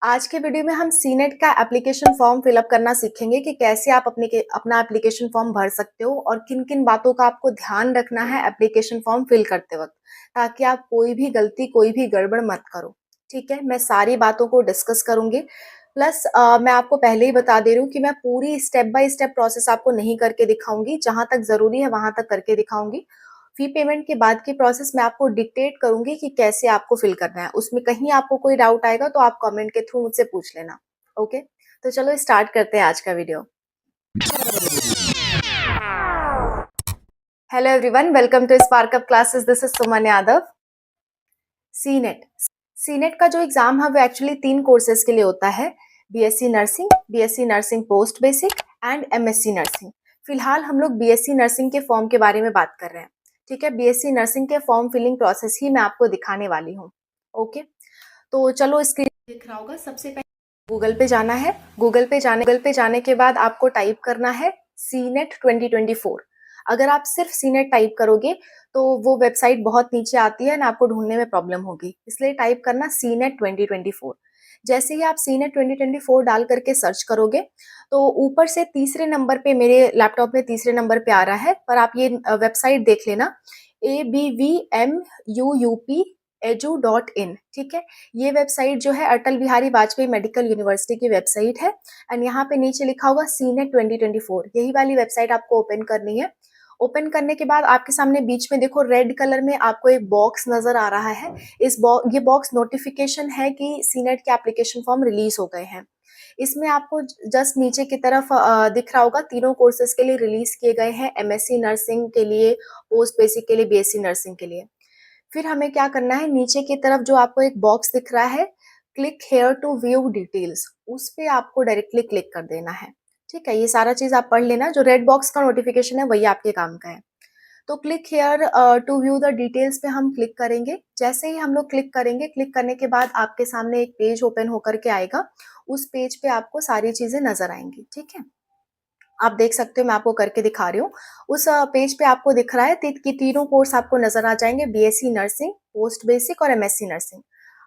आज के वीडियो में हम सीनेट का एप्लीकेशन फॉर्म फिलअप करना सीखेंगे कि कैसे आप अपना एप्लीकेशन फॉर्म भर सकते हो और किन किन बातों का आपको ध्यान रखना है एप्लीकेशन फॉर्म फिल करते वक्त, ताकि आप कोई भी गलती कोई भी गड़बड़ मत करो। ठीक है, मैं सारी बातों को डिस्कस करूंगी। प्लस मैं आपको पहले ही बता दे रही हूँ कि मैं पूरी स्टेप बाय स्टेप प्रोसेस आपको नहीं करके दिखाऊंगी, जहां तक जरूरी है वहां तक करके दिखाऊंगी। फी पेमेंट के बाद की प्रोसेस मैं आपको डिक्टेट करूंगी कि कैसे आपको फिल करना है। उसमें कहीं आपको कोई डाउट आएगा तो आप कमेंट के थ्रू मुझसे पूछ लेना। ओके, तो चलो स्टार्ट करते हैं आज का video. Hello everyone, welcome to spark up classes. This is Suman Yadav. Senate senate का जो एग्जाम है वो एक्चुअली 3 कोर्सेज के लिए होता है। BSc nursing post basic and MSc nursing. फिलहाल हम लोग बीएससी नर्सिंग के फॉर्म के बारे में बात कर रहे हैं। ठीक है, बीएससी नर्सिंग के फॉर्म फिलिंग प्रोसेस ही मैं आपको दिखाने वाली हूँ। ओके, तो चलो स्क्रीन दिख रहा होगा। सबसे पहले गूगल पे जाने के बाद आपको टाइप करना है सीनेट 2024। अगर आप सिर्फ सीनेट टाइप करोगे तो वो वेबसाइट बहुत नीचे आती है ना, आपको ढूंढने में प्रॉब्लम होगी। इसलिए टाइप करना सीनेट 2024। जैसे ही आप सीनेट 2024 डाल करके सर्च करोगे तो ऊपर से तीसरे नंबर पे, मेरे लैपटॉप में तीसरे नंबर पे आ रहा है, पर आप ये वेबसाइट देख लेना, abvmup.edu.in। ठीक है, ये वेबसाइट जो है अटल बिहारी वाजपेयी मेडिकल यूनिवर्सिटी की वेबसाइट है। एंड यहाँ पे नीचे लिखा होगा सीनेट 2024, यही वाली वेबसाइट आपको ओपन करनी है। ओपन करने के बाद आपके सामने बीच में देखो रेड कलर में आपको एक बॉक्स नजर आ रहा है। ये बॉक्स नोटिफिकेशन है कि सीनेट के एप्लीकेशन फॉर्म रिलीज हो गए हैं। इसमें आपको जस्ट नीचे की तरफ दिख रहा होगा तीनों कोर्सेज के लिए रिलीज किए गए हैं, एमएससी नर्सिंग के लिए, पोस्ट बेसिक के लिए, बीएससी नर्सिंग के लिए। फिर हमें क्या करना है, नीचे की तरफ जो आपको एक बॉक्स दिख रहा है, click here to view details, उस पे आपको डायरेक्टली क्लिक कर देना है। ठीक है, ये सारा चीज आप पढ़ लेना, जो रेड बॉक्स का नोटिफिकेशन है वही आपके काम का है। तो click here to view the details पे हम क्लिक करेंगे। जैसे ही हम लोग क्लिक करेंगे, क्लिक करने के बाद आपके सामने एक पेज ओपन होकर के आएगा। उस पेज पे आपको सारी चीजें नजर आएंगी। ठीक है, आप देख सकते हो, मैं आपको करके दिखा रही हूँ। उस पेज पे आपको दिख रहा है कि तीनों कोर्स आपको नजर आ जाएंगे, बीएससी नर्सिंग, पोस्ट बेसिक और एमएससी नर्सिंग।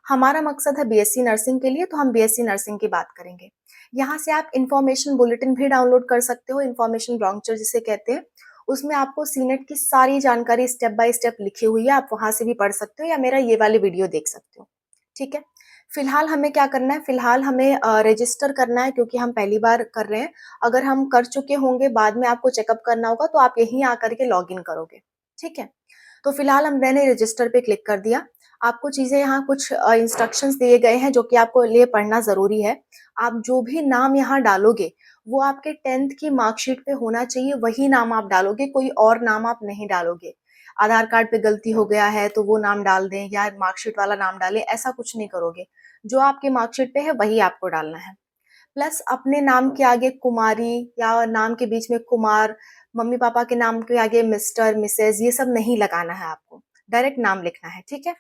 हमारा मकसद है बीएससी नर्सिंग के लिए, तो हम बीएससी नर्सिंग की बात करेंगे। यहाँ से आप इंफॉर्मेशन बुलेटिन भी डाउनलोड कर सकते हो, इंफॉर्मेशन ब्रोचर जिसे कहते हैं। उसमें आपको सीनेट की सारी जानकारी स्टेप बाय स्टेप लिखी हुई है, आप वहां से भी पढ़ सकते हो या मेरा ये वाले वीडियो देख सकते हो। ठीक है, फिलहाल हमें क्या करना है, फिलहाल हमें रजिस्टर करना है, क्योंकि हम पहली बार कर रहे हैं। अगर हम कर चुके होंगे, बाद में आपको चेकअप करना होगा, तो आप यहीं आकर के लॉग इन करोगे। ठीक है, तो फिलहाल मैंने रजिस्टर पे क्लिक कर दिया। आपको चीजें यहाँ कुछ इंस्ट्रक्शंस दिए गए हैं जो कि आपको लिए पढ़ना जरूरी है। आप जो भी नाम यहाँ डालोगे वो आपके 10th की मार्कशीट पे होना चाहिए, वही नाम आप डालोगे, कोई और नाम आप नहीं डालोगे। आधार कार्ड पे गलती हो गया है तो वो नाम डाल दें या मार्कशीट वाला नाम डालें, ऐसा कुछ नहीं करोगे। जो आपके मार्कशीट पे है वही आपको डालना है। प्लस अपने नाम के आगे कुमारी या नाम के बीच में कुमार, मम्मी पापा के नाम के आगे मिस्टर मिसेज, ये सब नहीं लगाना है आपको, डायरेक्ट नाम लिखना है। ठीक है,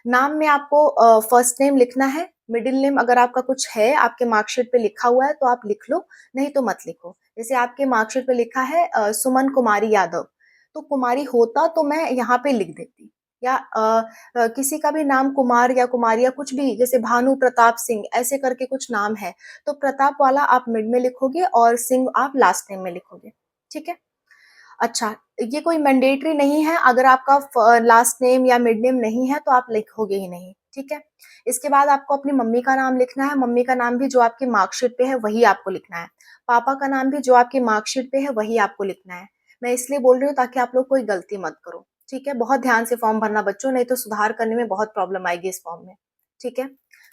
नाम में आपको फर्स्ट नेम लिखना है, मिडिल नेम अगर आपका कुछ है आपके मार्कशीट पे लिखा हुआ है तो आप लिख लो, नहीं तो मत लिखो। जैसे आपके मार्कशीट पे लिखा है सुमन कुमारी यादव, तो कुमारी होता तो मैं यहाँ पे लिख देती। या किसी का भी नाम कुमार या कुमारी या कुछ भी, जैसे भानु प्रताप सिंह ऐसे करके कुछ नाम है, तो प्रताप वाला आप मिड में लिखोगे और सिंह आप लास्ट नेम में लिखोगे। ठीक है, अच्छा, ये कोई मैंडेटरी नहीं है, अगर आपका लास्ट नेम या मिड नेम नहीं है तो आप लिखोगे ही नहीं। ठीक है, इसके बाद आपको अपनी मम्मी का नाम लिखना है। मम्मी का नाम भी जो आपकी मार्कशीट पे है वही आपको लिखना है। पापा का नाम भी जो आपकी मार्कशीट पे है वही आपको लिखना है। मैं इसलिए बोल रही हूँ ताकि आप लोग कोई गलती मत करो। ठीक है, बहुत ध्यान से फॉर्म भरना बच्चों, नहीं तो सुधार करने में बहुत प्रॉब्लम आएगी इस फॉर्म में। ठीक है,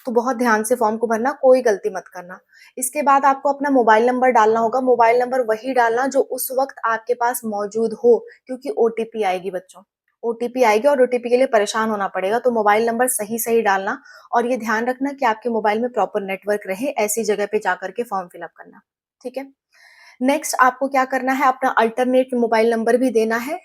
तो बहुत ध्यान से फॉर्म को भरना, कोई गलती मत करना। इसके बाद आपको अपना मोबाइल नंबर डालना होगा। मोबाइल नंबर वही डालना जो उस वक्त आपके पास मौजूद हो, क्योंकि ओटीपी आएगी बच्चों, ओटीपी आएगी और ओटीपी के लिए परेशान होना पड़ेगा। तो मोबाइल नंबर सही सही डालना, और ये ध्यान रखना कि आपके मोबाइल में प्रॉपर नेटवर्क रहे, ऐसी जगह पे जाकर के फॉर्म फिलअप करना। ठीक है, नेक्स्ट आपको क्या करना है, अपना अल्टरनेट मोबाइल नंबर भी देना है।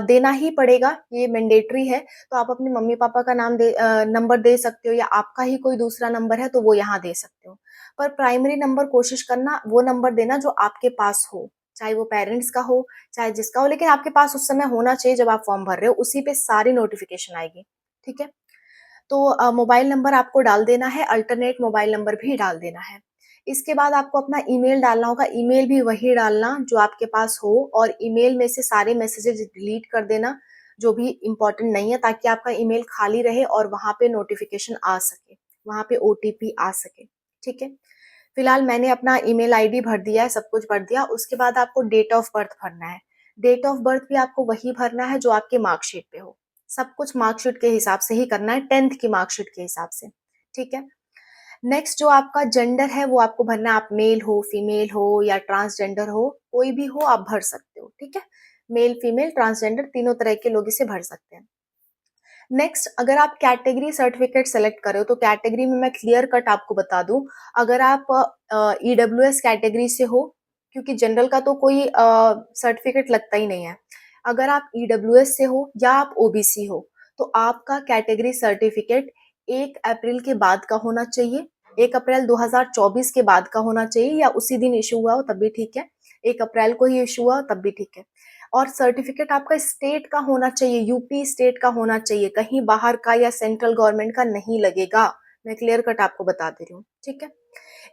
देना ही पड़ेगा, ये मैंडेटरी है। तो आप अपने मम्मी पापा का नंबर दे सकते हो, या आपका ही कोई दूसरा नंबर है तो वो यहाँ दे सकते हो। पर प्राइमरी नंबर कोशिश करना वो नंबर देना जो आपके पास हो, चाहे वो पेरेंट्स का हो चाहे जिसका हो, लेकिन आपके पास उस समय होना चाहिए जब आप फॉर्म भर रहे हो, उसी पे सारी नोटिफिकेशन आएगी। ठीक है, तो मोबाइल नंबर आपको डाल देना है, अल्टरनेट मोबाइल नंबर भी डाल देना है। इसके बाद आपको अपना ईमेल डालना होगा, ईमेल भी वही डालना जो आपके पास हो, और ईमेल में से सारे मैसेजेस डिलीट कर देना जो भी इम्पोर्टेंट नहीं है, ताकि आपका ईमेल खाली रहे और वहाँ पे नोटिफिकेशन आ सके, वहाँ पे ओटीपी आ सके, ठीक है? फिलहाल मैंने अपना ईमेल आईडी भर दिया है, सब कुछ भर दिया। उसके बाद आपको डेट ऑफ बर्थ भरना है। डेट ऑफ बर्थ भी आपको वही भरना है जो आपके मार्कशीट पे हो। सब कुछ मार्कशीट के हिसाब से ही करना है, 10th की मार्कशीट के हिसाब से, ठीक है? नेक्स्ट जो आपका जेंडर है वो आपको भरना है, आप मेल हो, फीमेल हो या ट्रांसजेंडर हो, कोई भी हो आप भर सकते हो, ठीक है? मेल, फीमेल, ट्रांसजेंडर तीनों तरह के लोग इसे भर सकते हैं। नेक्स्ट, अगर आप कैटेगरी सर्टिफिकेट सेलेक्ट करो तो कैटेगरी में मैं क्लियर कट आपको बता दूं, अगर आप ईडब्ल्यूएस कैटेगरी से हो, क्योंकि जनरल का तो कोई सर्टिफिकेट लगता ही नहीं है, अगर आप ईडब्ल्यूएस से हो या आप ओबीसी हो तो आपका कैटेगरी सर्टिफिकेट 1 अप्रैल के बाद का होना चाहिए। 1 अप्रैल 2024 के बाद का होना चाहिए, या उसी दिन इशू हुआ हो तब भी ठीक है, 1 अप्रैल को ही इशू हुआ हो तब भी ठीक है। और सर्टिफिकेट आपका स्टेट का होना चाहिए, यूपी स्टेट का होना चाहिए, कहीं बाहर का या सेंट्रल गवर्नमेंट का नहीं लगेगा। मैं क्लियर कट आपको बता दे रही हूँ, ठीक है?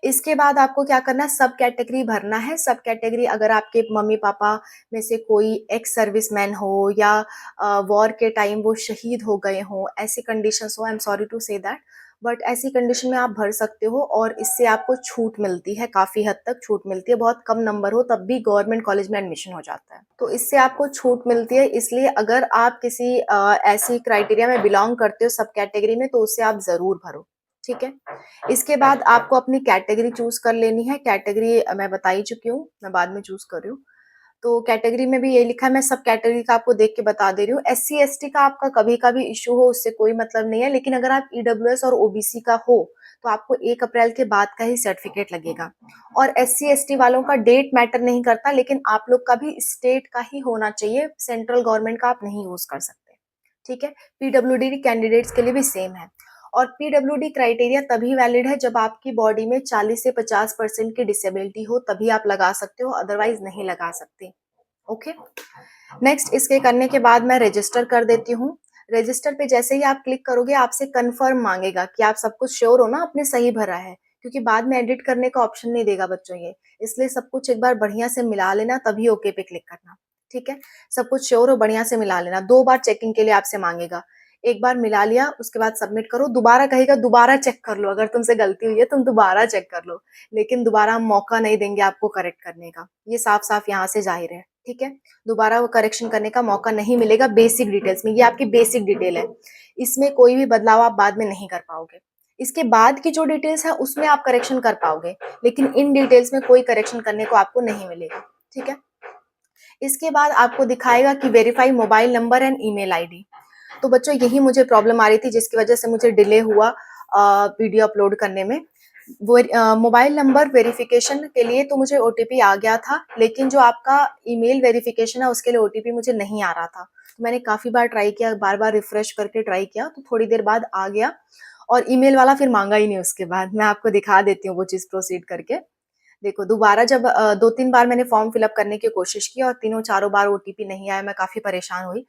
इसके बाद आपको क्या करना है, सब कैटेगरी भरना है। सब कैटेगरी, अगर आपके मम्मी पापा में से कोई एक्स सर्विसमैन हो या वॉर के टाइम वो शहीद हो गए हो, ऐसी कंडीशंस हो, I am sorry to say that, but ऐसी कंडीशन में आप भर सकते हो और इससे आपको छूट मिलती है, काफी हद तक छूट मिलती है। बहुत कम नंबर हो तब भी गवर्नमेंट कॉलेज में एडमिशन हो जाता है, तो इससे आपको छूट मिलती है। इसलिए अगर आप किसी ऐसी क्राइटेरिया में बिलोंग करते हो सब कैटेगरी में, तो उसे आप जरूर भरो, ठीक है? इसके बाद आपको अपनी कैटेगरी चूज कर लेनी है। कैटेगरी मैं बता ही चुकी हूँ, मैं बाद में चूज कर रही हूँ। तो कैटेगरी में भी ये लिखा है, मैं सब कैटेगरी का आपको देख के बता दे रही हूँ। एससी एसटी का आपका कभी का भी इशू हो उससे कोई मतलब नहीं है, लेकिन अगर आप ईडब्ल्यूएस और ओबीसी का हो तो आपको 1 अप्रैल के बाद का ही सर्टिफिकेट लगेगा। और एससी एसटी वालों का डेट मैटर नहीं करता, लेकिन आप लोग का भी स्टेट का ही होना चाहिए, सेंट्रल गवर्नमेंट का आप नहीं यूज कर सकते, ठीक है? पीडब्ल्यूडी कैंडिडेट्स के लिए भी सेम है। और पीडब्ल्यूडी क्राइटेरिया तभी वैलिड है जब आपकी बॉडी में 40 से 50% की डिसेबिलिटी हो, तभी आप लगा सकते हो, अदरवाइज नहीं लगा सकते, ओके? नेक्स्ट, इसके करने के बाद मैं रजिस्टर कर देती हूँ। रजिस्टर पे जैसे ही आप क्लिक करोगे आपसे कंफर्म मांगेगा कि आप सब कुछ श्योर हो ना, आपने सही भरा है, क्योंकि बाद में एडिट करने का ऑप्शन नहीं देगा बच्चों ये। इसलिए सब कुछ एक बार बढ़िया से मिला लेना, तभी ओके पे क्लिक करना, ठीक है? सब कुछ श्योर हो, बढ़िया से मिला लेना। 2 बार चेकिंग के लिए आपसे मांगेगा। एक बार मिला लिया उसके बाद सबमिट करो, दोबारा कहेगा दोबारा चेक कर लो, अगर तुमसे गलती हुई है तुम दोबारा चेक कर लो, लेकिन दोबारा हम मौका नहीं देंगे आपको करेक्ट करने का, ये साफ साफ यहाँ से जाहिर है, ठीक है? दोबारा वो करेक्शन करने का मौका नहीं मिलेगा बेसिक डिटेल्स में। ये आपकी बेसिक डिटेल है, इसमें कोई भी बदलाव आप बाद में नहीं कर पाओगे। इसके बाद की जो डिटेल्स है उसमें आप करेक्शन कर पाओगे, लेकिन इन डिटेल्स में कोई करेक्शन करने को आपको नहीं मिलेगा, ठीक है? इसके बाद आपको दिखाएगा कि verify mobile number and email ID. तो बच्चों यही मुझे प्रॉब्लम आ रही थी जिसकी वजह से मुझे डिले हुआ वीडियो अपलोड करने में। वो मोबाइल नंबर वेरिफिकेशन के लिए तो मुझे ओटीपी आ गया था, लेकिन जो आपका ईमेल वेरिफिकेशन है उसके लिए ओटीपी मुझे नहीं आ रहा था। तो मैंने काफी बार ट्राई किया, बार बार रिफ्रेश करके ट्राई किया, तो थोड़ी देर बाद आ गया, और ईमेल वाला फिर मांगा ही नहीं उसके बाद। मैं आपको दिखा देती हूँ वो चीज प्रोसीड करके। देखो, दोबारा जब 2-3 बार मैंने फॉर्म फिलअप करने की कोशिश की और तीनों चारों बार ओटीपी नहीं आया, मैं काफी परेशान हुई।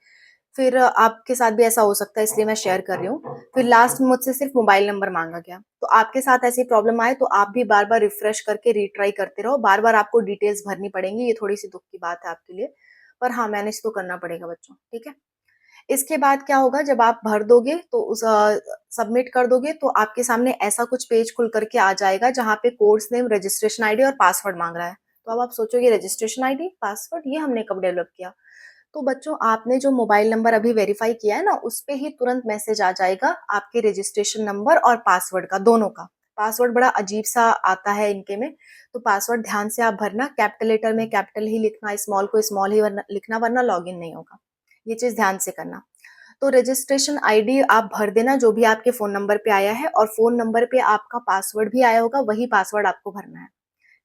फिर आपके साथ भी ऐसा हो सकता है, इसलिए मैं शेयर कर रही हूँ। फिर लास्ट में मुझसे सिर्फ मोबाइल नंबर मांगा गया। तो आपके साथ ऐसी प्रॉब्लम आए तो आप भी बार बार रिफ्रेश करके रीट्राई करते रहो, बार बार आपको डिटेल्स भरनी पड़ेंगी, ये थोड़ी सी दुख की बात है आपके लिए, पर हाँ मैनेज तो करना पड़ेगा बच्चों, ठीक है? इसके बाद क्या होगा, जब आप भर दोगे तो उस सबमिट कर दोगे तो आपके सामने ऐसा कुछ पेज खुल करके आ जाएगा जहाँ पे कोर्स नेम, रजिस्ट्रेशन आईडी और पासवर्ड मांग रहा है। तो अब आप सोचोगे रजिस्ट्रेशन आईडी, पासवर्ड, ये हमने कब डेवलप किया? तो बच्चों, आपने जो मोबाइल नंबर अभी वेरीफाई किया है ना, उस पे ही तुरंत मैसेज आ जाएगा आपके रजिस्ट्रेशन नंबर और पासवर्ड का, दोनों का। पासवर्ड बड़ा अजीब सा आता है इनके में, तो पासवर्ड ध्यान से आप भरना, कैपिटल लेटर में कैपिटल ही लिखना, स्मॉल को स्मॉल ही लिखना, वरना लॉगिन नहीं होगा। ये चीज ध्यान से करना। तो रजिस्ट्रेशन आईडी आप भर देना जो भी आपके फोन नंबर पे आया है, और फोन नंबर पे आपका पासवर्ड भी आया होगा, वही पासवर्ड आपको भरना है,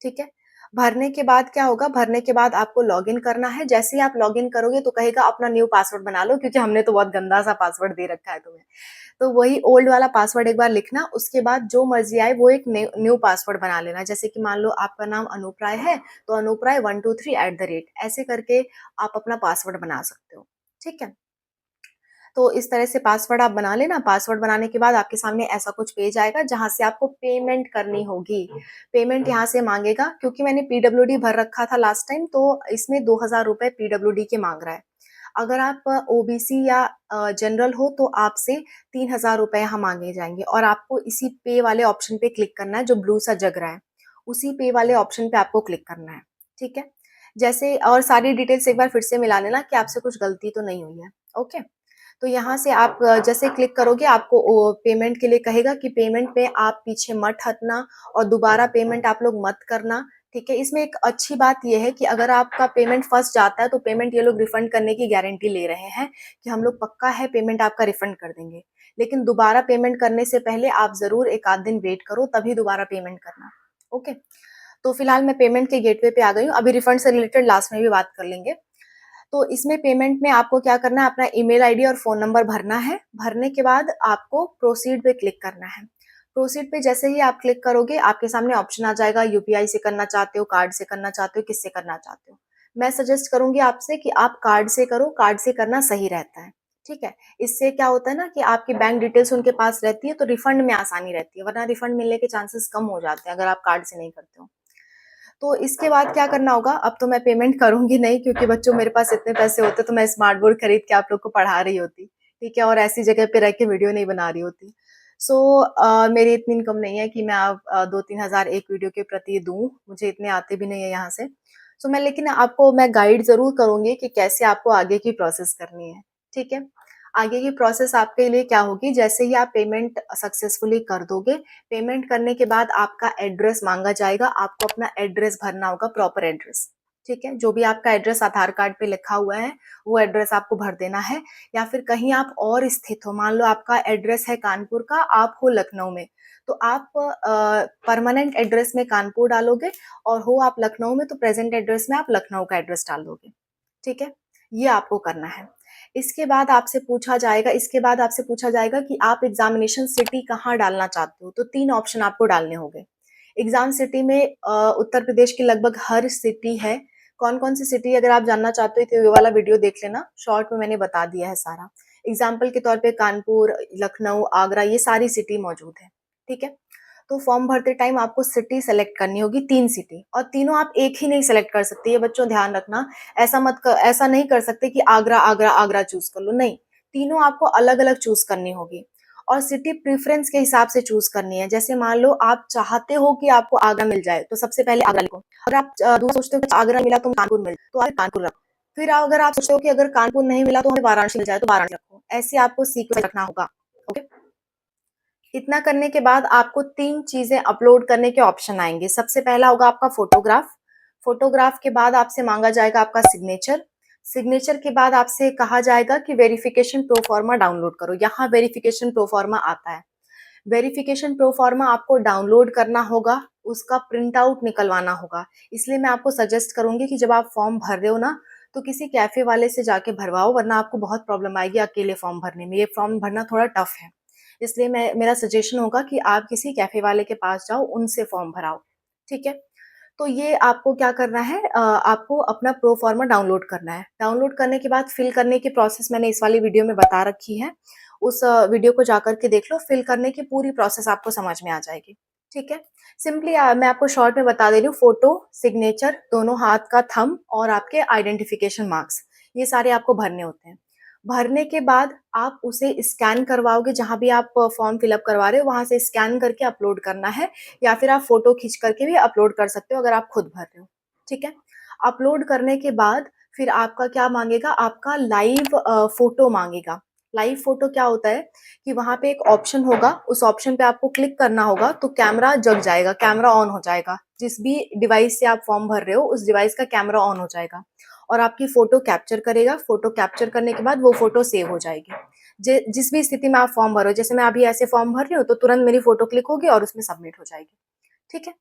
ठीक है? भरने के बाद क्या होगा, भरने के बाद आपको लॉगिन करना है। जैसे ही आप लॉगिन करोगे तो कहेगा अपना न्यू पासवर्ड बना लो, क्योंकि हमने तो बहुत गंदा सा पासवर्ड दे रखा है तुम्हें। तो वही ओल्ड वाला पासवर्ड एक बार लिखना, उसके बाद जो मर्जी आए वो एक न्यू पासवर्ड बना लेना। जैसे कि मान लो आपका नाम अनूप राय है, तो अनूप राय 123 @ ऐसे करके आप अपना पासवर्ड बना सकते हो, ठीक है? तो इस तरह से पासवर्ड आप बना लेना। पासवर्ड बनाने के बाद आपके सामने ऐसा कुछ पेज आएगा जहाँ से आपको पेमेंट करनी होगी। पेमेंट यहाँ से माँगेगा, क्योंकि मैंने पीडब्ल्यूडी भर रखा था लास्ट टाइम, तो इसमें 2000 रुपए पीडब्ल्यूडी के माँग रहा है। अगर आप ओबीसी या जनरल हो तो आपसे 3000 रुपए यहाँ माँगे जाएँगे और आपको इसी पे वाले ऑप्शन पे क्लिक करना है जो ब्लू सा जग रहा है। उसी पे वाले ऑप्शन पे आपको क्लिक करना है, ठीक है? जैसे और सारी डिटेल्स एक बार फिर से मिला लेना कि आपसे कुछ गलती तो नहीं हुई है, ओके? तो यहाँ से आप जैसे क्लिक करोगे आपको पेमेंट के लिए कहेगा कि पेमेंट पे आप पीछे मत हटना और दोबारा पेमेंट आप लोग मत करना, ठीक है? इसमें एक अच्छी बात ये है कि अगर आपका पेमेंट फँस जाता है तो पेमेंट ये लोग रिफंड करने की गारंटी ले रहे हैं कि हम लोग पक्का है पेमेंट आपका रिफंड कर देंगे। लेकिन दोबारा पेमेंट करने से पहले आप ज़रूर 1 आध दिन वेट करो तभी दोबारा पेमेंट करना, ओके? तो फिलहाल मैं पेमेंट के गेटवे पे आ गई हूँ, अभी रिफंड से रिलेटेड लास्ट में भी बात कर लेंगे। तो इसमें पेमेंट में आपको क्या करना है, अपना ईमेल आईडी और फ़ोन नंबर भरना है। भरने के बाद आपको प्रोसीड पे क्लिक करना है। प्रोसीड पे जैसे ही आप क्लिक करोगे, आपके सामने ऑप्शन आ जाएगा यूपीआई से करना चाहते हो, कार्ड से करना चाहते हो, किससे करना चाहते हो। मैं सजेस्ट करूँगी आपसे कि आप कार्ड से करो, कार्ड से करना सही रहता है, ठीक है? इससे क्या होता है ना कि आपकी बैंक डिटेल्स उनके पास रहती है, तो रिफंड में आसानी रहती है, वरना रिफंड मिलने के चांसेस कम हो जाते हैं अगर आप कार्ड से नहीं करते हो। तो इसके बाद क्या करना होगा, अब तो मैं पेमेंट करूँगी नहीं क्योंकि बच्चों मेरे पास इतने पैसे होते तो मैं स्मार्ट बोर्ड खरीद के आप लोग को पढ़ा रही होती, ठीक है? और ऐसी जगह पे रह के वीडियो नहीं बना रही होती। सो मेरी इतनी इनकम नहीं है कि मैं अब 2-3 हज़ार एक वीडियो के प्रति दूँ, मुझे इतने आते भी नहीं है यहाँ से। सो मैं लेकिन आपको मैं गाइड ज़रूर करूँगी कि कैसे आपको आगे की प्रोसेस करनी है, ठीक है? आगे की प्रोसेस आपके लिए क्या होगी, जैसे ही आप पेमेंट सक्सेसफुली कर दोगे, पेमेंट करने के बाद आपका एड्रेस माँगा जाएगा, आपको अपना एड्रेस भरना होगा, प्रॉपर एड्रेस, ठीक है? जो भी आपका एड्रेस आधार कार्ड पे लिखा हुआ है, वो एड्रेस आपको भर देना है या फिर कहीं आप और स्थित हो, मान लो आपका एड्रेस है कानपुर का, आप हो लखनऊ में, तो आप परमानेंट एड्रेस में कानपुर डालोगे और हो आप लखनऊ में, तो प्रेज़ेंट एड्रेस में आप लखनऊ का एड्रेस डाल दोगे, ठीक है? ये आपको करना है। इसके बाद आपसे पूछा जाएगा कि आप एग्ज़ामिनेशन सिटी कहाँ डालना चाहते हो? तो 3 ऑप्शन आपको डालने होंगे। एग्ज़ाम सिटी में उत्तर प्रदेश की लगभग हर सिटी है। कौन-कौन सी सिटी अगर आप जानना चाहते हो तो ये वाला वीडियो देख लेना, शॉर्ट में मैंने बता दिया है सारा। एग्ज़ाम्पल के तौर पे कानपुर, लखनऊ, आगरा ये सारी सिटी मौजूद है, ठीक है? तो फॉर्म भरते टाइम आपको सिटी सेलेक्ट करनी होगी 3 सिटी और तीनों आप एक ही नहीं सेलेक्ट कर सकते, ये बच्चों ध्यान रखना। ऐसा नहीं कर सकते कि आगरा, आगरा, आगरा चूज़ कर लो, नहीं। तीनों आपको अलग-अलग चूज़ करनी होगी और सिटी प्रेफ़रेंस के हिसाब से चूज़ करनी है। जैसे मान लो आप चाहते हो कि आपको आगरा मिल जाए, तो सबसे पहले आगरा लिखो। अगर आप दूसरा सोचते हो कि आगरा मिला तो कानपुर मिल जाए, तो आप कानपुर रखो। फिर अगर आप सोचते हो कि अगर कानपुर नहीं मिला तो हमें वाराणसी मिल जाए, तो वाराणसी रखो। ऐसे आपको सीक्वेंस रखना होगा, ओके? इतना करने के बाद आपको 3 चीज़ें अपलोड करने के ऑप्शन आएँगे। सबसे पहला होगा आपका फ़ोटोग्राफ, फ़ोटोग्राफ के बाद आपसे माँगा जाएगा आपका सिग्नेचर, सिग्नेचर के बाद आपसे कहा जाएगा कि वेरिफ़िकेशन प्रोफ़ार्मा डाउनलोड करो, यहाँ वेरिफ़िकेशन प्रोफ़ार्मा आता है। वेरिफ़िकेशन प्रोफ़ार्मा आपको डाउनलोड करना होगा, उसका प्रिंट आउट निकलवाना होगा। इसलिए मैं आपको सजेस्ट करूँगी कि जब आप फ़ॉर्म भर रहे हो ना, तो किसी कैफ़े वाले से जाके भरवाओ वरना आपको बहुत प्रॉब्लम आएगी अकेले फ़ॉर्म भरने में, ये फ़ॉर्म भरना थोड़ा टफ़ है। इसलिए मेरा सजेशन होगा कि आप किसी कैफ़े वाले के पास जाओ, उनसे फ़ॉर्म भराओ, ठीक है? तो ये आपको क्या करना है आपको अपना प्रोफ़ार्मा डाउनलोड करना है। डाउनलोड करने के बाद फ़िल करने की प्रोसेस मैंने इस वाली वीडियो में बता रखी है। उस वीडियो को जाकर के देख लो, फ़िल करने की पूरी प्रोसेस आपको समझ में आ जाएगी, ठीक है? सिंपली मैं आपको शॉर्ट में बता दे रही हूँ, फ़ोटो, सिग्नेचर, दोनों हाथ का थंब और आपके आइडेंटिफ़िकेशन मार्क्स, ये सारे आपको भरने होते हैं। भरने के बाद आप उसे स्कैन करवाओगे, जहाँ भी आप फॉर्म फिल अप करवा रहे हो, वहाँ से स्कैन करके अपलोड करना है या फिर आप फ़ोटो खींच करके भी अपलोड कर सकते हो अगर आप खुद भर रहे हो, ठीक है? अपलोड करने के बाद फिर आपका क्या माँगेगा, आपका लाइव फ़ोटो माँगेगा। लाइव फ़ोटो क्या होता है कि वहाँ पे एक ऑप्शन होगा, उस ऑप्शन पे आपको क्लिक करना होगा, तो कैमरा जग जाएगा, कैमरा ऑन हो जाएगा। जिस भी डिवाइस से आप फॉर्म भर रहे हो, उस डिवाइस का कैमरा ऑन हो जाएगा और आपकी फ़ोटो कैप्चर करेगा। फ़ोटो कैप्चर करने के बाद वो फ़ोटो सेव हो जाएगी। जिस भी स्थिति में आप फॉर्म भरो, जैसे मैं अभी ऐसे फॉर्म भर रही हूँ, तो तुरंत मेरी फ़ोटो क्लिक होगी और उसमें सबमिट हो जाएगी, ठीक है?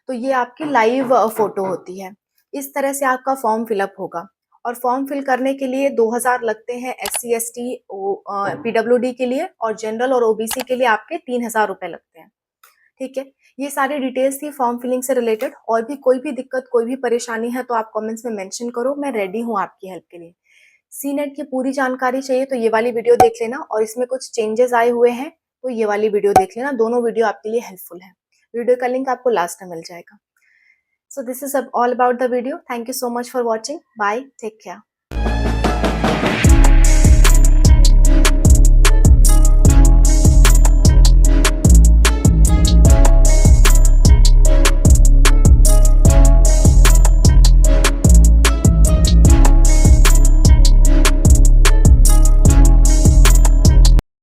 तो ये आपकी लाइव फ़ोटो होती है। इस तरह से आपका फॉर्म फिल अप होगा और फॉर्म फिल करने के लिए 2000 लगते हैं एससी, एसटी, पीडब्ल्यूडी के लिए और जनरल और ओबीसी के लिए आपके 3000 रुपए लगते हैं, ठीक है? ये सारी डिटेल्स थी फॉर्म फिलिंग से रिलेटेड। और भी कोई भी दिक्कत, कोई भी परेशानी है तो आप कमेंट्स में मेंशन करो, मैं रेडी हूँ आपकी हेल्प के लिए। सीनेट की पूरी जानकारी चाहिए तो ये वाली वीडियो देख लेना, और इसमें कुछ चेंजेस आए हुए हैं तो ये वाली वीडियो देख लेना। दोनों वीडियो आपके लिए हेल्पफुल है। वीडियो का लिंक आपको लास्ट में मिल जाएगा। So this is all about the video. Thank you so much for watching. Bye. Take care.